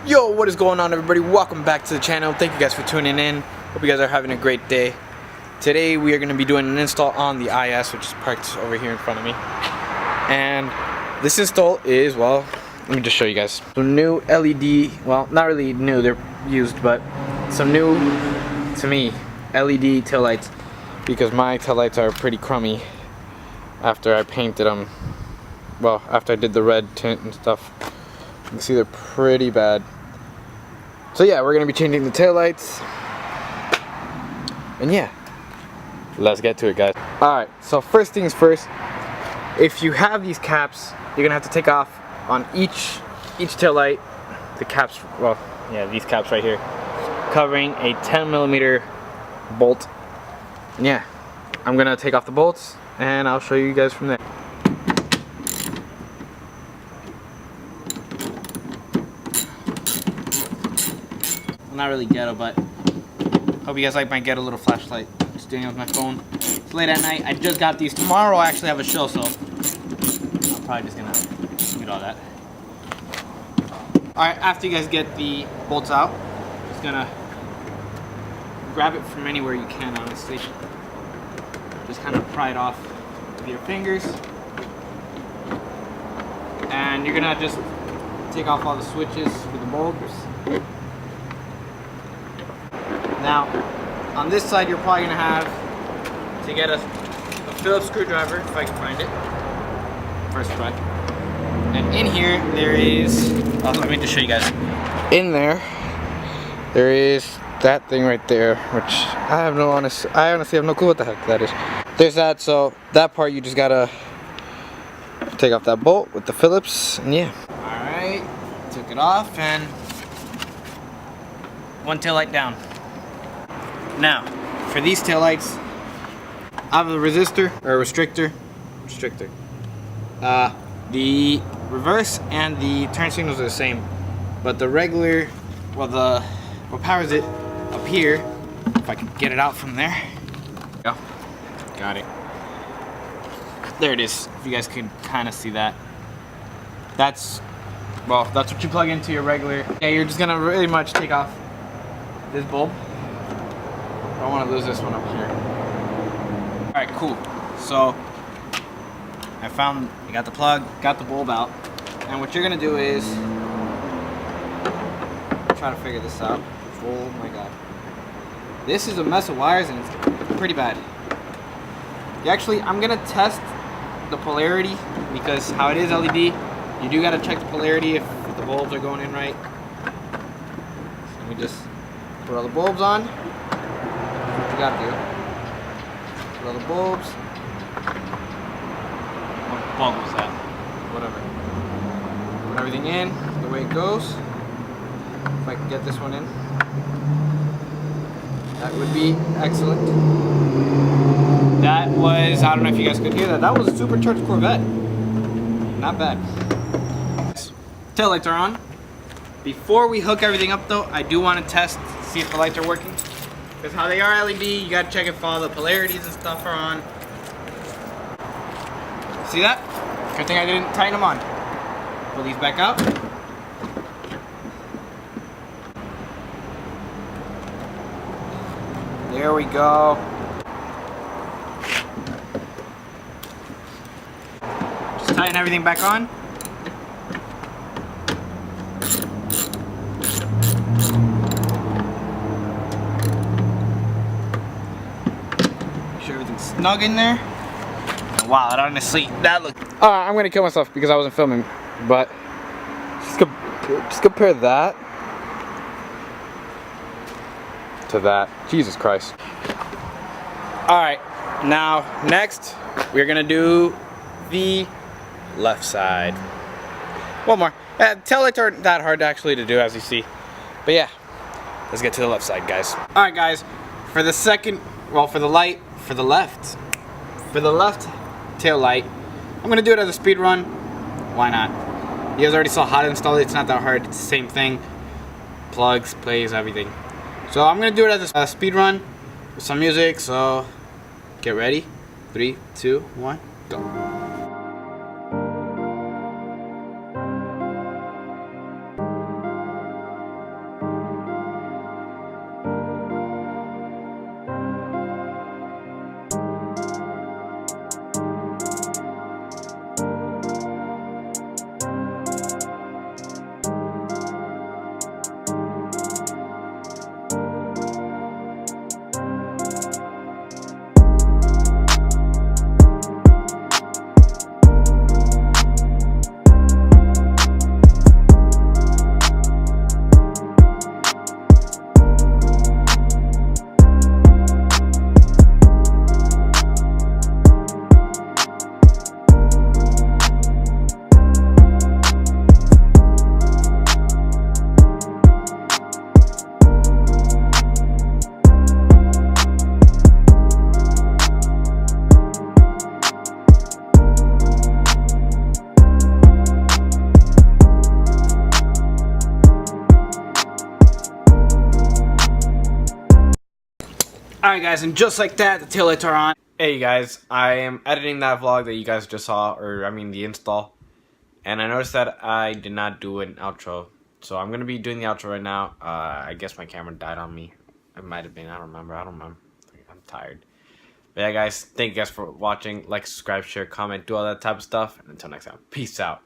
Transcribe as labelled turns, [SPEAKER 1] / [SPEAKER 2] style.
[SPEAKER 1] Yo, what is going on, everybody? Welcome back to the channel. Thank you guys for tuning in. Hope you guys are having a great day. Today we are going to be doing an install on the IS, which is parked over here in front of me. And this install is, well, let me just show you guys. Some new LED, well, not really new, they're used, but some new, to me, LED taillights, because my taillights are pretty crummy after I painted them. Well, after I did the red tint and stuff. You can see they're pretty bad. So yeah, we're gonna be changing the taillights. And yeah, let's get to it, guys. Alright, so first things first, if you have these caps, you're gonna have to take off on each taillight the caps, well, yeah, these caps right here, covering a 10mm bolt. And yeah, I'm gonna take off the bolts and I'll show you guys from there. Not really ghetto, but hope you guys like my ghetto little flashlight. Just doing it with my phone. It's late at night. I just got these. Tomorrow I actually have a show, so I'm probably just gonna do all that. Alright, after you guys get the bolts out, just gonna grab it from anywhere you can, honestly. Just kind of pry it off with your fingers. And you're gonna just take off all the switches for the bulbs. Now, on this side, you're probably going to have to get a Phillips screwdriver, if I can find it. First try. And in here, there is, let me just show you guys. In there is that thing right there, which I honestly have no clue what the heck that is. There's that, so that part you just got to take off that bolt with the Phillips, and yeah. Alright, took it off, and one taillight down. Now, for these taillights, I have a resistor, or restrictor. The reverse and the turn signals are the same, but the regular, well, what powers it up here, if I can get it out from there. Go. Got it. There it is, if you guys can kind of see that. That's what you plug into your regular. Yeah, you're just gonna really much take off this bulb. I don't want to lose this one up here. Alright, cool. So, I got the plug, got the bulb out. And what you're going to do is, try to figure this out. Oh my god. This is a mess of wires and it's pretty bad. I'm going to test the polarity, because how it is LED, you do got to check the polarity if the bulbs are going in right. So let me just put all the bulbs on. What you gotta do. Put all the bulbs. What bulb was that? Whatever. Put everything in the way it goes. If I can get this one in, that would be excellent. That was, I don't know if you guys could hear that. That was a supercharged Corvette. Not bad. Taillights are on. Before we hook everything up though, I do want to test, see if the lights are working. Because how they are LED, you gotta check if all the polarities and stuff are on. See that? Good thing I didn't tighten them on. Pull these back out. There we go. Just tighten everything back on. Everything's snug in there. And wow, honestly, that looked. Alright, I'm gonna kill myself because I wasn't filming, but just compare that to that. Jesus Christ. Alright, now next we're gonna do the left side. One more. Taillights aren't that hard actually to do, as you see. But yeah, let's get to the left side, guys. Alright, guys, for the left tail light, I'm gonna do it as a speed run. Why not? You guys already saw how to install it. It's not that hard. It's the same thing. Plugs, plays, everything. So I'm gonna do it as a speed run with some music. So get ready. 3, 2, 1, go. Alright guys, and just like that, the taillights are on. Hey guys, I am editing that vlog that you guys just saw, or I mean the install. And I noticed that I did not do an outro. So I'm going to be doing the outro right now. I guess my camera died on me. It might have been, I don't remember. I'm tired. But yeah guys, thank you guys for watching. Like, subscribe, share, comment, do all that type of stuff. And until next time, peace out.